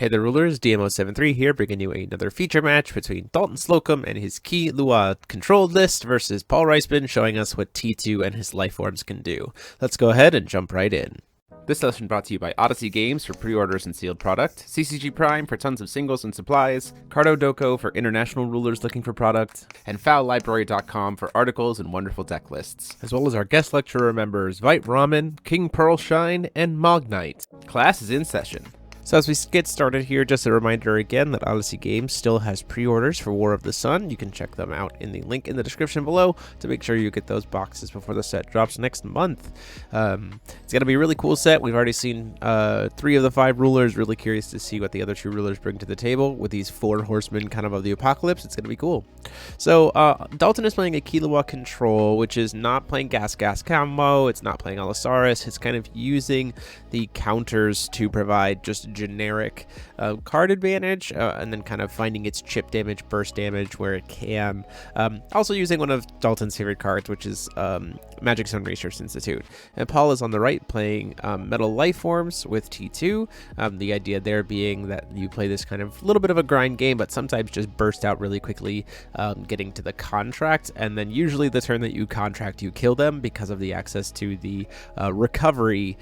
Hey there, rulers, DMO73 here, bringing you another feature match between Daltin Slocum and his Key Lua controlled list versus Paul Reisman, showing us what T2 and his Lifeforms can do. Let's go ahead and jump right in. This session brought to you by Odyssey Games for pre-orders and sealed product, CCG Prime for tons of singles and supplies, Cardo Doko for international rulers looking for product, and FowlLibrary.com for articles and wonderful deck lists, as well as our guest lecturer members Vite Ramen, King Pearlshine, and Mognite. Class is in session. So as we get started here, just a reminder again that Odyssey Games still has pre-orders for War of the Sun. You can check them out in the link in the description below to make sure you get those boxes before the set drops next month. It's going to be a really cool set. We've already seen 3 of the 5 rulers. Really curious to see what the other 2 rulers bring to the table with these 4 horsemen kind of the apocalypse. It's going to be cool. So Daltin is playing a Killua control, which is not playing Gas combo. It's not playing Allosaurus. It's kind of using the counters to provide just generic card advantage, and then kind of finding its chip damage, burst damage where it can. Also using one of Dalton's favorite cards, which is Magic Zone Research Institute. And Paul is on the right playing Metal Lifeforms with T2. The idea there being that you play this kind of little bit of a grind game, but sometimes just burst out really quickly, getting to the contract, and then usually the turn that you contract, you kill them because of the access to the recovery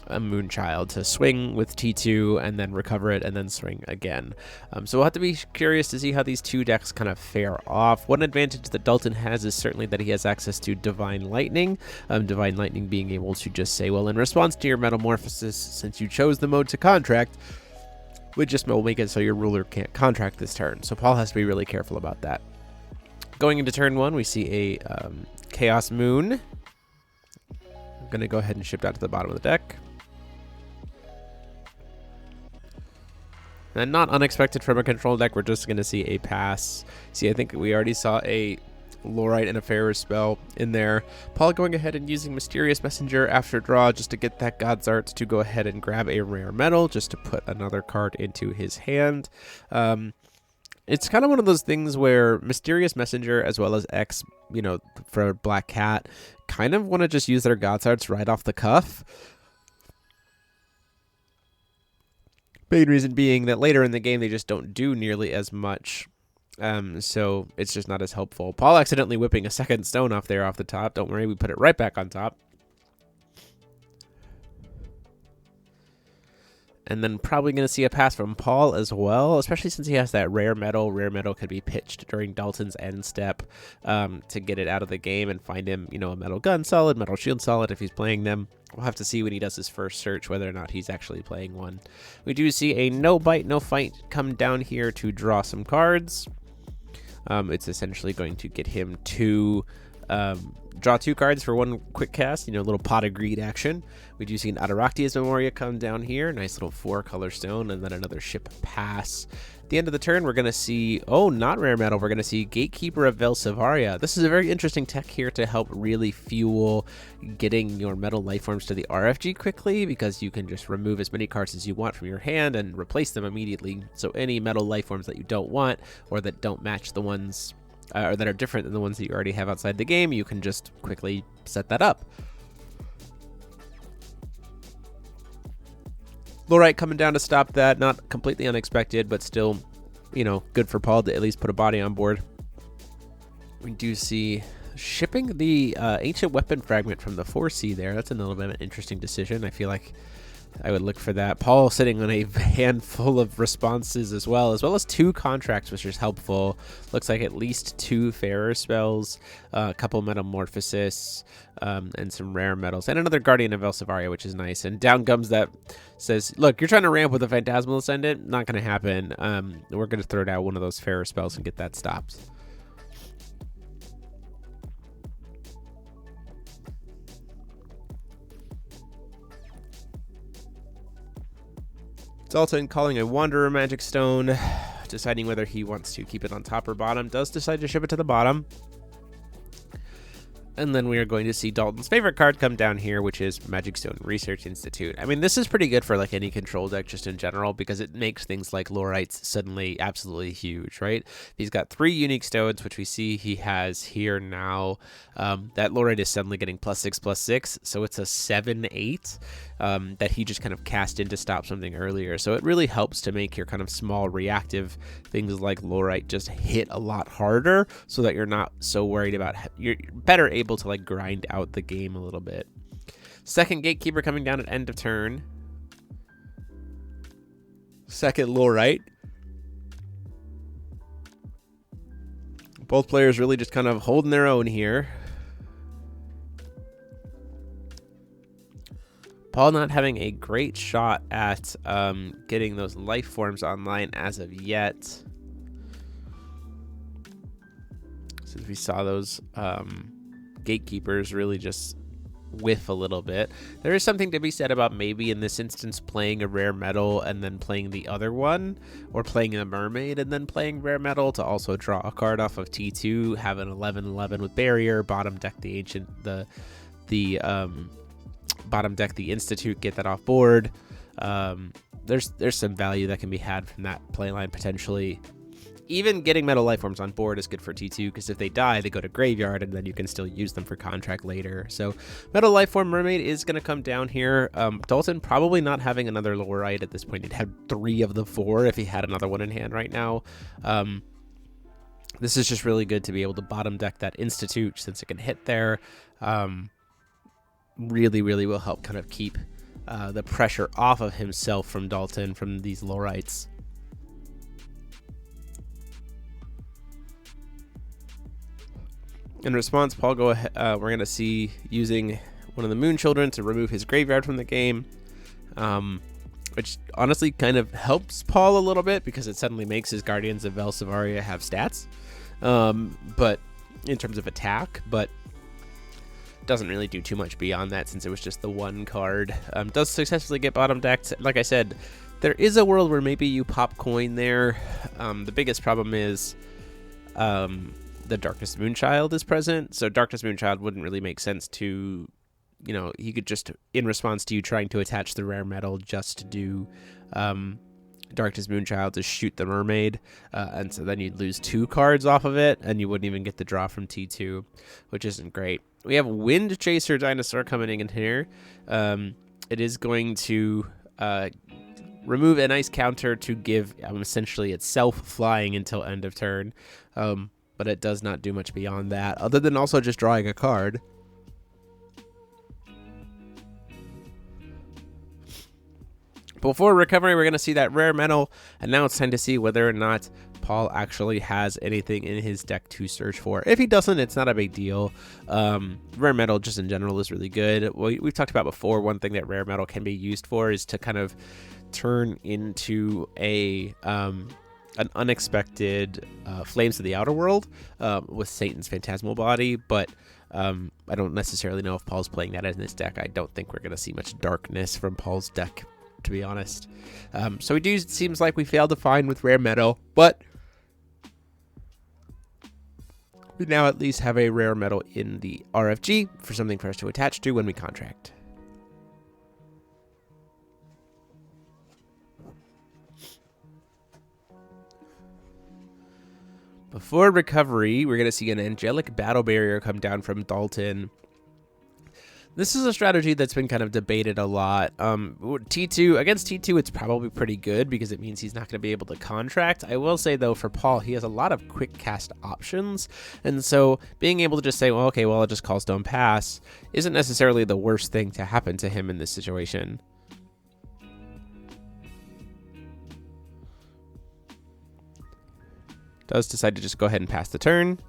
a Moonchild to swing with T2 and then recover it and then swing again. So we'll have to be curious to see how these 2 decks kind of fare off. One advantage that Daltin has is certainly that he has access to Divine Lightning. Divine Lightning being able to just say, well, in response to your Metamorphosis, since you chose the mode to contract, we just will make it so your ruler can't contract this turn. So Paul has to be really careful about that. Going into turn 1, we see a Chaos Moon. I'm going to go ahead and ship that to the bottom of the deck. And not unexpected from a control deck, we're just going to see a pass. See, I think we already saw a Lorite and a Pharaoh's spell in there. Paul going ahead and using Mysterious Messenger after draw just to get that God's Art to go ahead and grab a rare metal just to put another card into his hand. It's kind of one of those things where Mysterious Messenger as well as X, you know, for Black Cat, kind of want to just use their God's Arts right off the cuff. Main reason being that later in the game they just don't do nearly as much, so it's just not as helpful. Paul accidentally whipping a second stone off there off the top. Don't worry, we put it right back on top. And then probably going to see a pass from Paul as well, especially since he has that rare metal. Rare metal could be pitched during Dalton's end step to get it out of the game and find him, you know, a metal gun solid, metal shield solid if he's playing them. We'll have to see when he does his first search whether or not he's actually playing one. We do see a no bite, no fight come down here to draw some cards. It's essentially going to get him to draw 2 cards for 1 quick cast, you know, a little Pot of Greed action. We do see an Adoraktia's Memoria come down here, nice little 4-color stone, and then another ship pass. At the end of the turn, we're going to see, oh, not rare metal, we're going to see Gatekeeper of Velsivaria. This is a very interesting tech here to help really fuel getting your metal lifeforms to the RFG quickly, because you can just remove as many cards as you want from your hand and replace them immediately. So any metal lifeforms that you don't want or that don't match the ones or that are different than the ones that you already have outside the game, you can just quickly set that up. Lorite coming down to stop that, not completely unexpected, but still, you know, good for Paul to at least put a body on board. We do see shipping the ancient weapon fragment from the 4C there. That's a little bit of an interesting decision. I feel like I would look for that. Paul sitting on a handful of responses as well as 2 contracts, which is helpful. Looks like at least 2 Pharaoh spells, a couple Metamorphosis, and some rare metals, and another Guardian of Velsivaria, which is nice. And down comes that says, look, you're trying to ramp with a Phantasmal Ascendant. Not going to happen. We're going to throw down one of those Pharaoh spells and get that stopped. Daltin calling a Wanderer Magic Stone, deciding whether he wants to keep it on top or bottom. Does decide to ship it to the bottom. And then we are going to see Dalton's favorite card come down here, which is Magic Zone Research Institute. I mean, this is pretty good for like any control deck just in general, because it makes things like Lorites suddenly absolutely huge, right? He's got 3 unique stones, which we see he has here now. That Lorite is suddenly getting +6/+6, so it's a 7/8. that he just kind of cast in to stop something earlier. So it really helps to make your kind of small reactive things like Lorite just hit a lot harder, so that you're not so worried about, you're better able to like grind out the game a little bit. Second Gatekeeper coming down at end of turn. Second Lorite. Both players really just kind of holding their own here. Paul not having a great shot at getting those life forms online as of yet. Since we saw those gatekeepers really just whiff a little bit. There is something to be said about maybe in this instance playing a rare metal and then playing the other one, or playing a mermaid and then playing rare metal to also draw a card off of T2, have an 11/11 with barrier, bottom deck the ancient, bottom deck the institute, get that off board. There's some value that can be had from that playline potentially. Even getting metal lifeforms on board is good for T2, because if they die, they go to graveyard, and then you can still use them for contract later. So metal lifeform mermaid is going to come down here. Daltin probably not having another Lorite at this point. He'd had 3 of the 4 if he had another one in hand right now. This is just really good to be able to bottom deck that institute since it can hit there. Really will help kind of keep the pressure off of himself from Daltin from these Lorites. In response, Paul we're going to see using one of the Moon Children to remove his graveyard from the game, which honestly kind of helps Paul a little bit because it suddenly makes his Guardians of Velsivaria have stats, but in terms of attack, but doesn't really do too much beyond that since it was just the one card. Does successfully get bottom decked. Like I said, there is a world where maybe you pop coin there. The biggest problem is the Darkness Moonchild is present, so Darkness Moonchild wouldn't really make sense to, you know, he could just, in response to you trying to attach the rare metal, just to do Darkness Moonchild to shoot the mermaid, and so then you'd lose 2 cards off of it, and you wouldn't even get the draw from T2, which isn't great. We have Wind Chaser Dinosaur coming in here. It is going to remove a nice counter to give essentially itself flying until end of turn. But it does not do much beyond that, other than also just drawing a card. Before recovery, we're going to see that rare metal, and now it's time to see whether or not Paul actually has anything in his deck to search for. If he doesn't, it's not a big deal. Rare metal just in general is really good. We've talked about before, one thing that rare metal can be used for is to kind of turn into an unexpected Flames of the Outer World with Satan's Phantasmal Body, but I don't necessarily know if Paul's playing that in this deck. I don't think we're going to see much darkness from Paul's deck, to be honest. So it seems like we failed to find with rare metal, but we now at least have a rare metal in the RFG for something for us to attach to when we contract. Before recovery, we're going to see an Angelic Battle Barrier come down from Daltin. This is a strategy that's been kind of debated a lot. T2, against T2, it's probably pretty good because it means he's not going to be able to contract. I will say, though, for Paul, he has a lot of quick cast options. And so being able to just say, well, okay, well, I'll just call Stone Pass isn't necessarily the worst thing to happen to him in this situation. Does decide to just go ahead and pass the turn.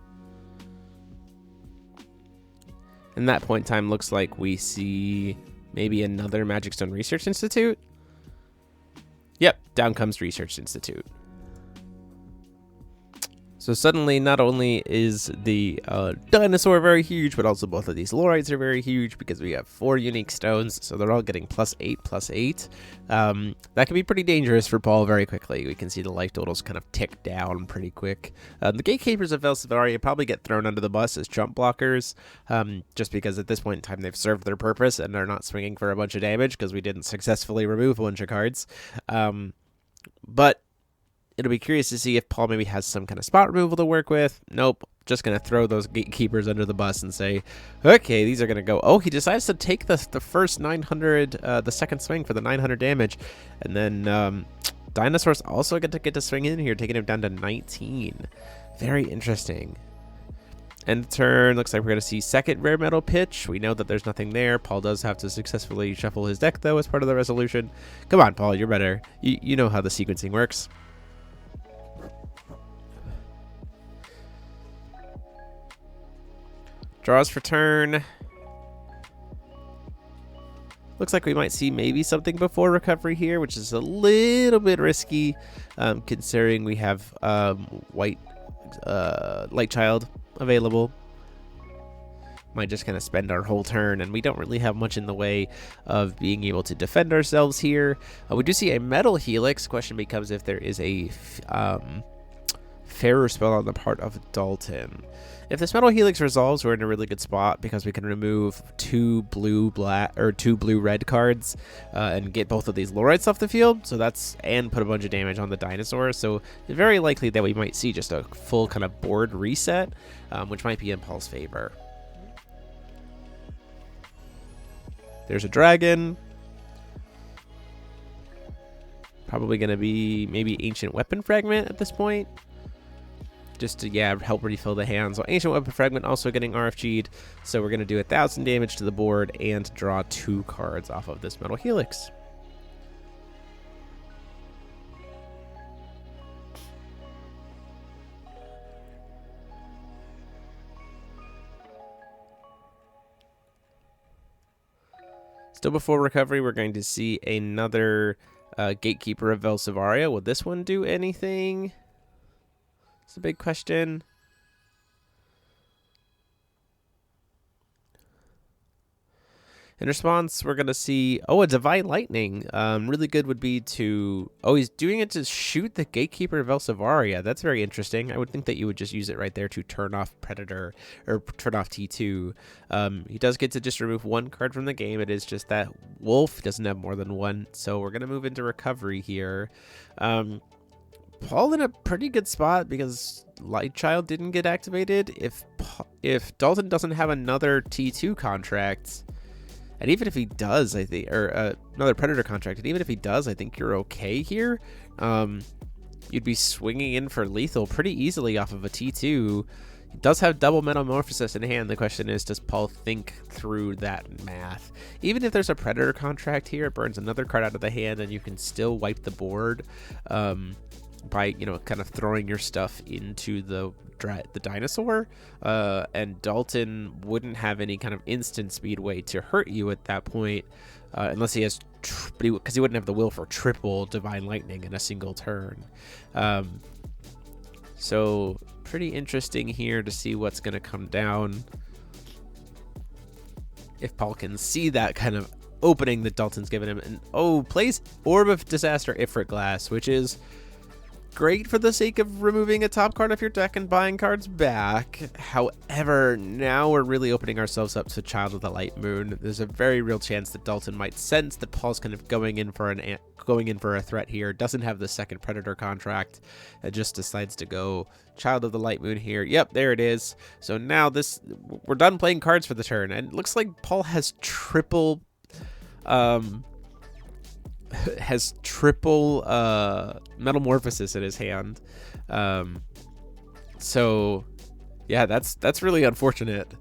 And that point in time looks like we see maybe another Magic Stone Research Institute. Yep, down comes Research Institute. So suddenly, not only is the dinosaur very huge, but also both of these Lorites are very huge because we have 4 unique stones, so they're all getting +8/+8. That can be pretty dangerous for Paul very quickly. We can see the life totals kind of tick down pretty quick. The Gatekeepers of Velsivaria probably get thrown under the bus as trump blockers, just because at this point in time they've served their purpose and they're not swinging for a bunch of damage because we didn't successfully remove a bunch of cards. But it'll be curious to see if Paul maybe has some kind of spot removal to work with. Nope. just going to throw those gatekeepers under the bus and say, okay, these are going to go. Oh, he decides to take the first 900, the second swing for the 900 damage. And then Dinosaur's also going to get to swing in here, taking him down to 19. Very interesting. End turn, looks like we're going to see second rare metal pitch. We know that there's nothing there. Paul does have to successfully shuffle his deck, though, as part of the resolution. Come on, Paul, you're better. You know how the sequencing works. Draws for turn. Looks like we might see maybe something before recovery here, which is a little bit risky, considering we have white Light Child available. Might just kind of spend our whole turn, and we don't really have much in the way of being able to defend ourselves here. We do see a Metal Helix. Question becomes if there is a fairer spell on the part of Daltin. If this Metal Helix resolves, we're in a really good spot because we can remove two blue-red cards and get both of these Lorites off the field. So that's, and put a bunch of damage on the dinosaur. So it's very likely that we might see just a full kind of board reset, which might be in Paul's favor. There's a dragon. Probably going to be maybe Ancient Weapon Fragment at this point, just to, yeah, help refill the hand. So Ancient Weapon Fragment also getting RFG'd. So we're going to do 1,000 damage to the board and draw 2 cards off of this Metal Helix. Still before recovery, we're going to see another Gatekeeper of Vizjerei. Will this one do anything? It's a big question. In response, we're going to see, oh, a Divine Lightning. Really good would be to, oh, he's doing it to shoot the Gatekeeper of Vizjerei. That's very interesting. I would think that you would just use it right there to turn off Predator, or turn off T2. He does get to just remove 1 card from the game. It is just that Wolf doesn't have more than 1. So we're going to move into recovery here. Paul in a pretty good spot because Light Child didn't get activated. If Daltin doesn't have another T2 contract, and even if he does, I think, or another Predator contract, and even if he does, I think you're okay here. You'd be swinging in for lethal pretty easily off of a T2. He does have double Metamorphosis in hand. The question is, does Paul think through that math? Even if there's a Predator contract here, it burns another card out of the hand, and you can still wipe the board by, you know, kind of throwing your stuff into the dinosaur, and Daltin wouldn't have any kind of instant speed way to hurt you at that point, unless he has, because he wouldn't have the will for triple Divine Lightning in a single turn. So pretty interesting here to see what's going to come down. If Paul can see that kind of opening that Daltin's given him, and plays Orb of Disaster Ifrit Glass, which is great for the sake of removing a top card of your deck and buying cards back. However, now we're really opening ourselves up to Child of the Light Moon. There's a very real chance that Daltin might sense that Paul's kind of going in for a threat here, doesn't have the second Predator contract, and just decides to go Child of the Light Moon here. Yep, there it is. So now we're done playing cards for the turn, and it looks like Paul has triple Metamorphosis in his hand. So yeah, that's really unfortunate.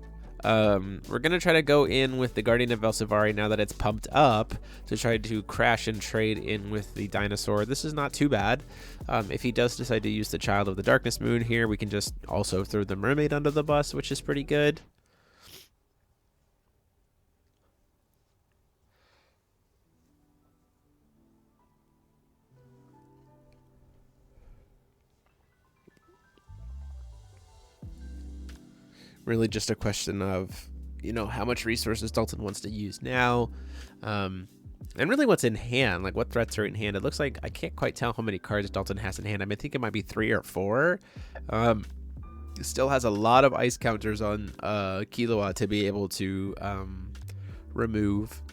We're gonna try to go in with the Guardian of Vizjerei now that it's pumped up, to try to crash and trade in with the dinosaur. This is not too bad. If he does decide to use the Child of the Darkness Moon here, we can just also throw the Mermaid under the bus, which is pretty good. Really just a question of, you know, how much resources Daltin wants to use now, and really what's in hand, like what threats are in hand. It looks like, I can't quite tell how many cards Daltin has in hand. I think it might be 3 or 4. Still has a lot of ice counters on Killua to be able to remove.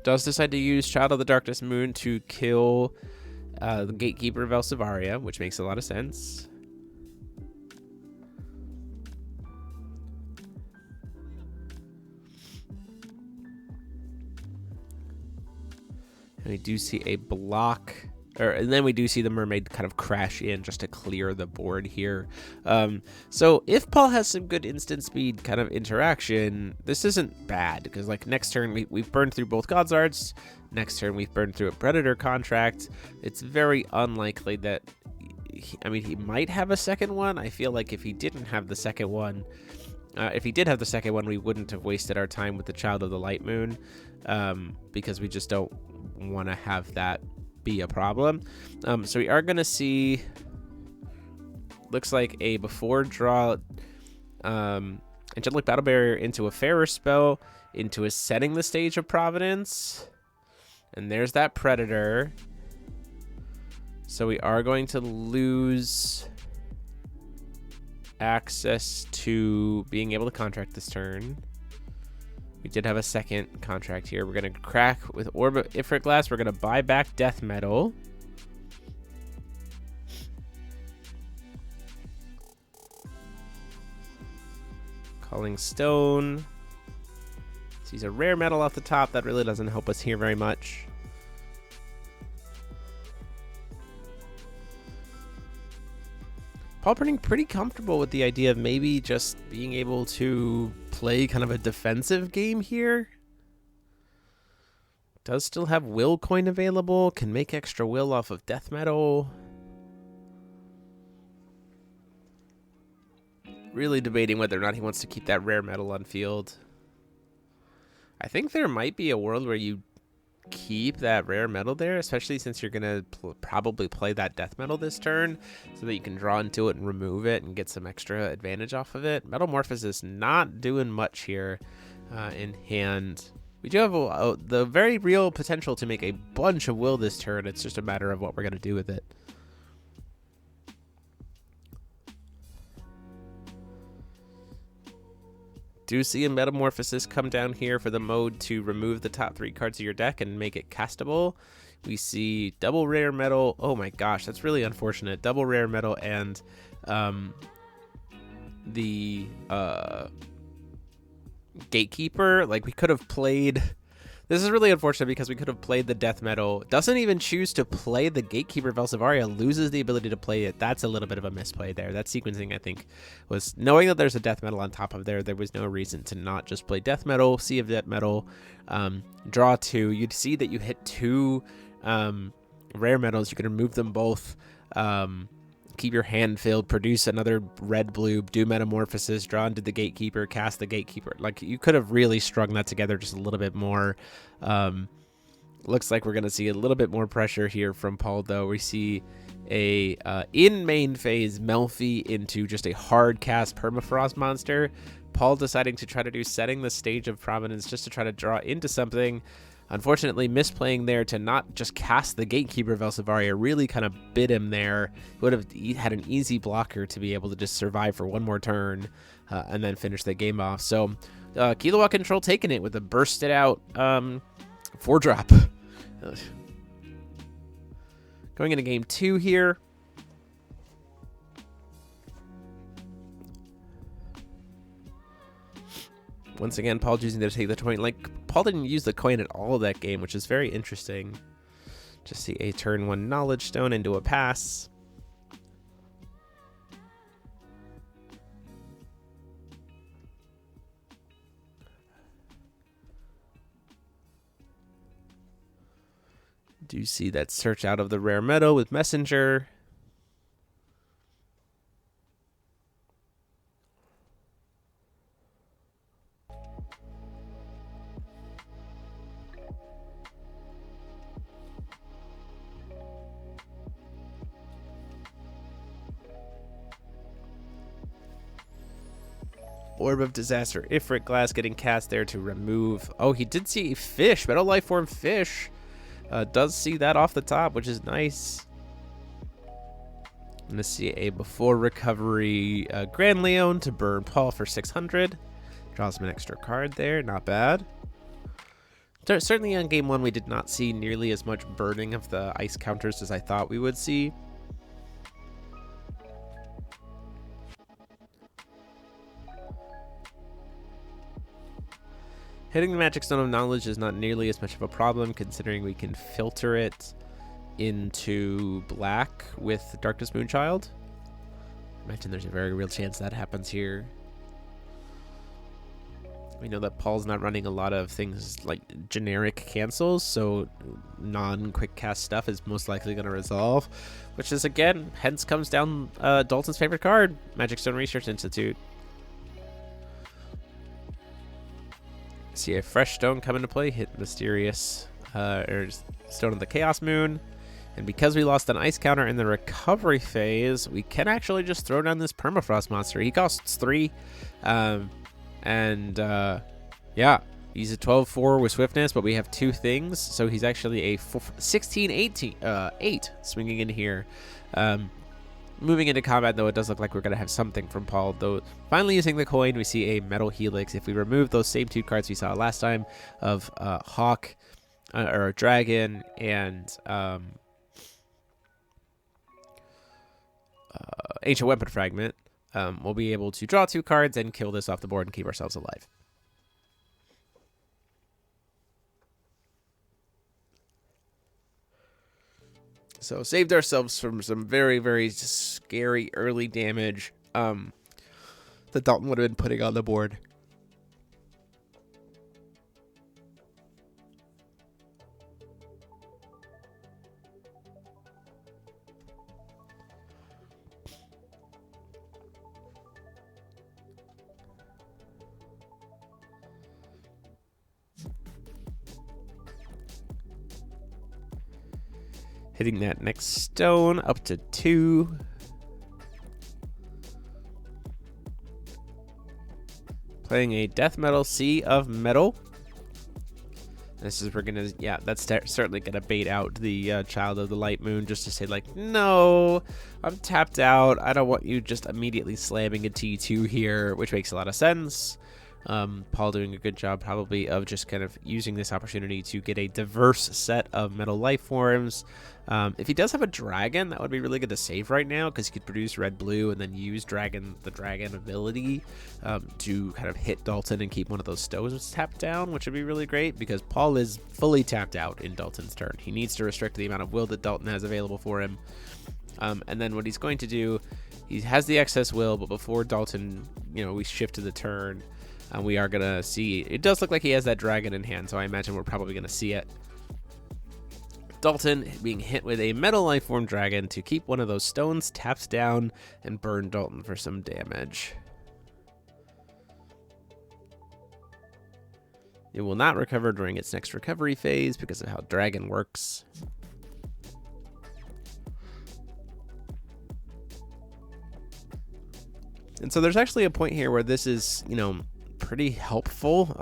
Does decide to use Child of the Darkness Moon to kill the Gatekeeper of Vizjerei, which makes a lot of sense. And we do see a block, and then we do see the mermaid kind of crash in just to clear the board here. So if Paul has some good instant speed kind of interaction, this isn't bad, because like next turn we've burned through both God's Arts. Next turn we've burned through a Predator contract. It's very unlikely that, he might have a second one. I feel like if he didn't have the second one, if he did have the second one, we wouldn't have wasted our time with the Child of the Light Moon, because we just don't want to have that be a problem. So we are going to see, looks like a before draw Angelic Battle Barrier into a Fairer spell, into a Setting the Stage of Providence, and there's that Predator. So we are going to lose access to being able to contract this turn. We did have a second contract here. We're going to crack with Orb of Ifrit Glass. We're going to buy back Death Metal. Calling Stone. Sees a rare metal off the top. That really doesn't help us here very much. Paul pretty comfortable with the idea of maybe just being able to play kind of a defensive game here. Does still have will coin available, can make extra will off of death metal. Really debating whether or not he wants to keep that rare metal on field. I think there might be a world where you keep that rare metal there, especially since you're gonna probably play that death metal this turn, so that you can draw into it and remove it and get some extra advantage off of it. Metamorphosis not doing much here in hand. We do have the very real potential to make a bunch of will this turn. It's just a matter of what we're gonna do with it. Do see a Metamorphosis come down here for the mode to remove the top 3 cards of your deck and make it castable. We see double rare metal. Oh my gosh, that's really unfortunate. Double rare metal and the Gatekeeper. Like, we could have played... This is really unfortunate because we could have played the death metal. Doesn't even choose to play the Gatekeeper of Vizjerei, loses the ability to play it. That's a little bit of a misplay there. That sequencing, I think, was knowing that there's a death metal on top of there. There was no reason to not just play death metal, sea of death metal, draw 2. You'd see that you hit 2 rare metals. You can remove them both. Keep your hand filled, produce another red blue, do Metamorphosis, draw into the Gatekeeper, cast the Gatekeeper. Like, you could have really strung that together just a little bit more. Looks like we're going to see a little bit more pressure here from Paul, though. We see a in main phase Melfi into just a hard cast Permafrost monster. Paul deciding to try to do Setting the Stage of Providence just to try to draw into something. Unfortunately, misplaying there to not just cast the Gatekeeper of Vizjerei really kind of bit him there. He would have had an easy blocker to be able to just survive for one more turn and then finish the game off. So, Kilowatt Control taking it with a bursted out 4-drop. Going into game 2 here. Once again, Paul choosing to take the coin. Like, Paul didn't use the coin at all that game, which is very interesting. Just see a turn 1 Knowledge Stone into a pass. Do see that search out of the rare metal with Messenger. Orb of Disaster, Ifrit Glass getting cast there to remove. Oh, he did see a fish, Metal Life Form fish. Does see that off the top, which is nice. I'm going to see a before recovery Grand Leon to burn Paul for 600. Draws him an extra card there, not bad. Certainly on game 1, we did not see nearly as much burning of the ice counters as I thought we would see. Hitting the Magic Stone of Knowledge is not nearly as much of a problem, considering we can filter it into black with Darkness Moonchild. Imagine there's a very real chance that happens here. We know that Paul's not running a lot of things like generic cancels, so non-quick cast stuff is most likely going to resolve, which is, again, hence comes down Dalton's favorite card, Magic Stone Research Institute. See a fresh stone come into play, hit Mysterious or Stone of the Chaos Moon. And because we lost an ice counter in the recovery phase, we can actually just throw down this Permafrost monster. He costs 3. Yeah, he's a 12-4 with swiftness, but we have 2 things. So he's actually a 16-8 swinging in here. Moving into combat, though, it does look like we're going to have something from Paul. Though, finally using the coin, we see a Metal Helix. If we remove those same 2 cards we saw last time of Hawk or Dragon and Ancient Weapon Fragment, we'll be able to draw 2 cards and kill this off the board and keep ourselves alive. So saved ourselves from some very, very scary early damage that Dalton would have been putting on the board. Hitting that next stone up to 2. Playing a Death Metal Sea of Metal. This is, we're gonna, yeah, that's certainly gonna bait out the Child of the Light Moon, just to say, like, no, I'm tapped out. I don't want you just immediately slamming a T2 here, which makes a lot of sense. Paul doing a good job probably of just kind of using this opportunity to get a diverse set of metal life forms. If he does have a dragon, that would be really good to save right now, because he could produce red-blue and then use the dragon ability to kind of hit Dalton and keep one of those stones tapped down, which would be really great, because Paul is fully tapped out in Dalton's turn. He needs to restrict the amount of will that Dalton has available for him. And then what he's going to do, he has the excess will, but before Dalton, we shift to the turn, we are going to see, it does look like he has that dragon in hand, so I imagine we're probably going to see it. Dalton being hit with a metal life form dragon to keep one of those stones taps down and burn Dalton for some damage. It will not recover during its next recovery phase because of how dragon works. And so there's actually a point here where this is, pretty helpful.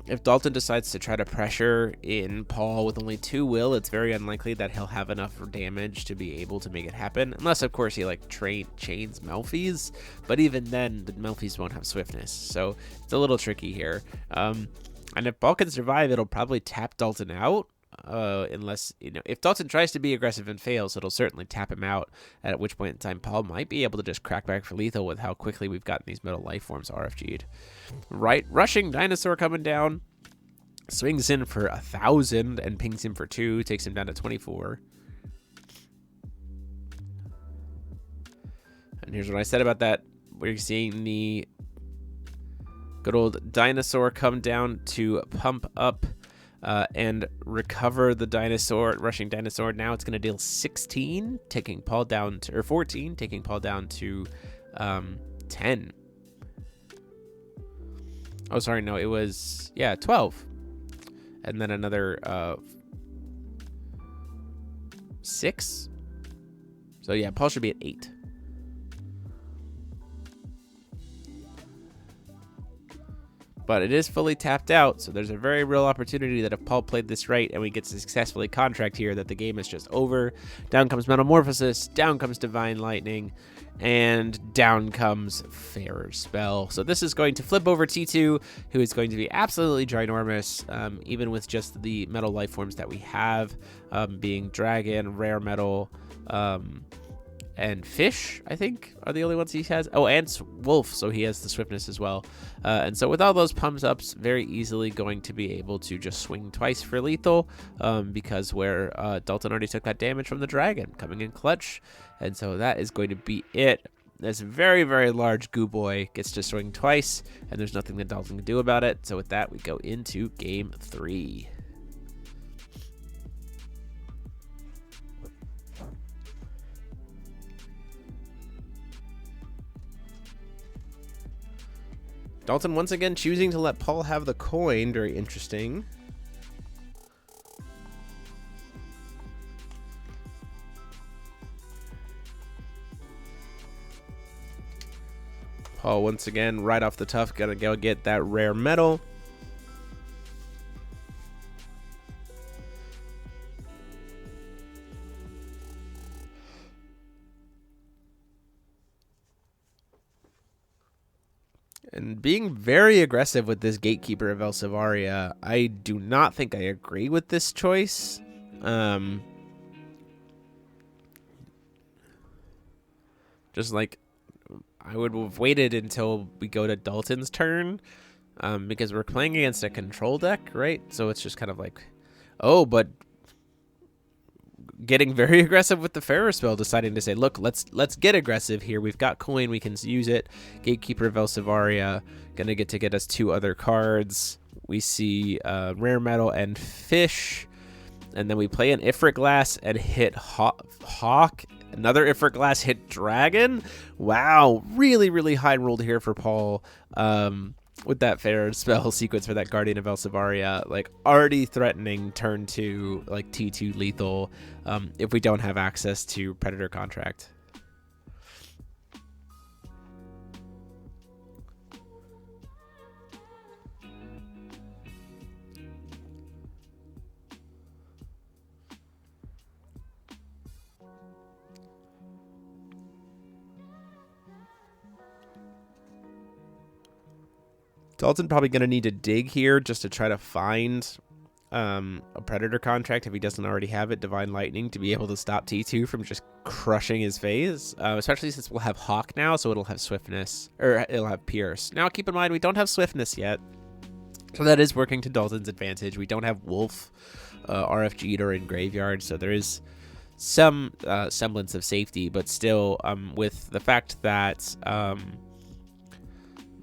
If Dalton decides to try to pressure in Paul with only 2 will, it's very unlikely that he'll have enough damage to be able to make it happen, unless of course he chains Melfi's, but even then the Melfi's won't have swiftness, so it's a little tricky here. And if Paul can survive, it'll probably tap Dalton out, unless, if Dalton tries to be aggressive and fails, it'll certainly tap him out, at which point in time Paul might be able to just crack back for lethal with how quickly we've gotten these metal life forms RFG'd. Right, Rushing Dinosaur coming down, swings in for 1,000 and pings him for 2, takes him down to 24. And here's what I said about that. We're seeing the good old Dinosaur come down to pump up and recover the dinosaur, Rushing Dinosaur. Now it's going to deal 16, taking Paul down to, or 14, taking Paul down to 10. Oh, sorry, no, it was, 12. And then another 6. So yeah, Paul should be at 8. but it is fully tapped out, so there's a very real opportunity that if Paul played this right and we get to successfully contract here, that the game is just over. Down comes Metamorphosis, down comes Divine Lightning, and down comes Fair Spell. So this is going to flip over T2, who is going to be absolutely ginormous, even with just the metal life forms that we have, being Dragon, Rare Metal, and Fish, I think, are the only ones he has. Oh, and Wolf, so he has the Swiftness as well. And so with all those pumps ups, very easily going to be able to just swing twice for lethal, because where Daltin already took that damage from the Dragon, coming in clutch. And so that is going to be it. This very, very large Goo Boy gets to swing twice, and there's nothing that Daltin can do about it. So with that, we go into game 3. Daltin once again choosing to let Paul have the coin. Very interesting. Paul once again right off the tough gonna go get that rare metal. And being very aggressive with this Gatekeeper of Elsevaria, I do not think I agree with this choice. Just like, I would have waited until we go to Daltin's turn, because we're playing against a control deck, right? So it's just kind of like, oh, but getting very aggressive with the Pharaoh spell, deciding to say, look, let's get aggressive here. We've got coin, we can use it. Gatekeeper of Elsevaria, gonna get us 2 other cards. We see Rare Metal and Fish, and then we play an Ifrit Glass and hit Hawk. Another Ifrit Glass hit Dragon. Wow, really, really high rolled here for Paul. With that fair spell sequence for that Guardian of Elsevaria, like already threatening turn 2, like T2 lethal, if we don't have access to Predator Contract. Daltin probably going to need to dig here just to try to find a Predator Contract if he doesn't already have it, Divine Lightning, to be able to stop T2 from just crushing his phase, especially since we'll have Hawk now, so it'll have Swiftness, or it'll have Pierce. Now, keep in mind, we don't have Swiftness yet, so that is working to Daltin's advantage. We don't have Wolf, RFG'd, or in Graveyard, so there is some semblance of safety, but still, with the fact that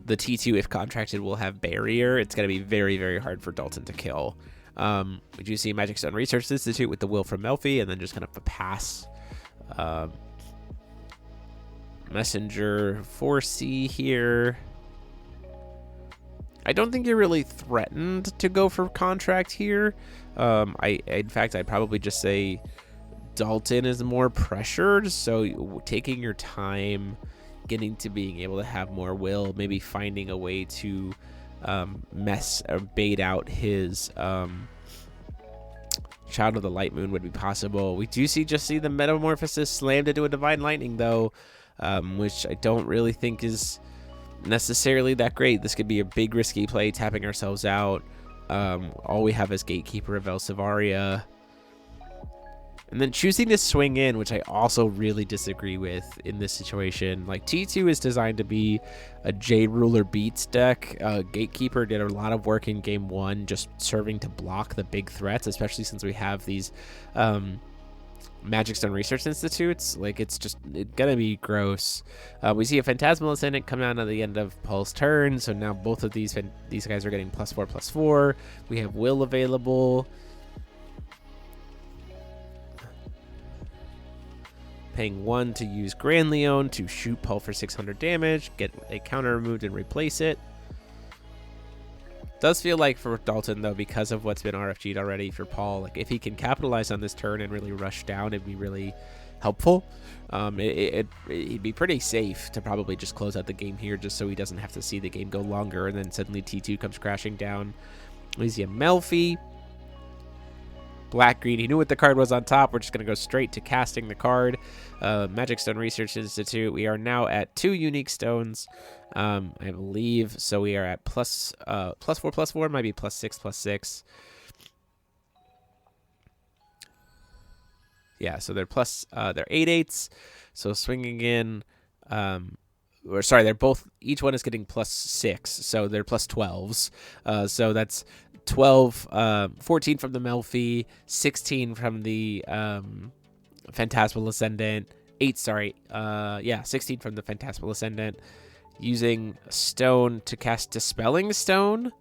the T2, if contracted, will have Barrier, it's going to be very, very hard for Daltin to kill. We do see Magic Stone Research Institute with the Will from Melfi, and then just kind of a pass. Messenger 4C here. I don't think you're really threatened to go for contract here. In fact, I'd probably just say Daltin is more pressured, so taking your time, getting to being able to have more will, maybe finding a way to mess or bait out his Child of the Light Moon would be possible. We do see the Metamorphosis slammed into a Divine Lightning though, which I don't really think is necessarily that great. This could be a big risky play, tapping ourselves out. All we have is Gatekeeper of Elsevaria. And then choosing to swing in, which I also really disagree with in this situation. Like, T2 is designed to be a J-Ruler Beats deck. Gatekeeper did a lot of work in game 1, just serving to block the big threats, especially since we have these Magic Stone Research Institutes. Like, it's gonna be gross. We see a Phantasmal Ascendant come out at the end of Paul's turn, so now both of these guys are getting +4/+4. We have Will available. Paying 1 to use Grand Leon to shoot Paul for 600 damage, get a counter removed and replace it. Does feel like for Daltin, though, because of what's been RFG'd already for Paul, like if he can capitalize on this turn and really rush down, it'd be really helpful. He'd be pretty safe to probably just close out the game here, just so he doesn't have to see the game go longer, and then suddenly T2 comes crashing down. Easy Melfi. Black green. He knew what the card was on top. We're just going to go straight to casting the card. Magic Stone Research Institute. We are now at 2 unique stones, I believe. So we are at +4/+4. Might be +6/+6. Yeah, so they're they're 8/8s. So swinging in, or sorry, they're both, each one is getting +6. So they're +12s. So that's 12, 14 from the Melfi, 16 from the Phantasmal Ascendant, 16 from the Phantasmal Ascendant. Using stone to cast Dispelling Stone.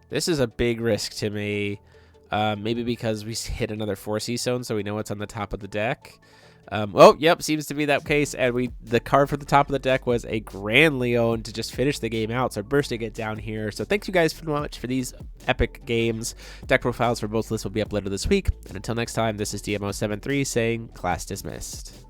This is a big risk to me. Maybe because we hit another 4C stone, so we know what's on the top of the deck. Oh, yep, seems to be that case. And the card for the top of the deck was a Grand Leon to just finish the game out. So bursting it down here. So thanks you guys so much for these epic games. Deck profiles for both lists will be uploaded this week. And until next time, this is DMO73 saying class dismissed.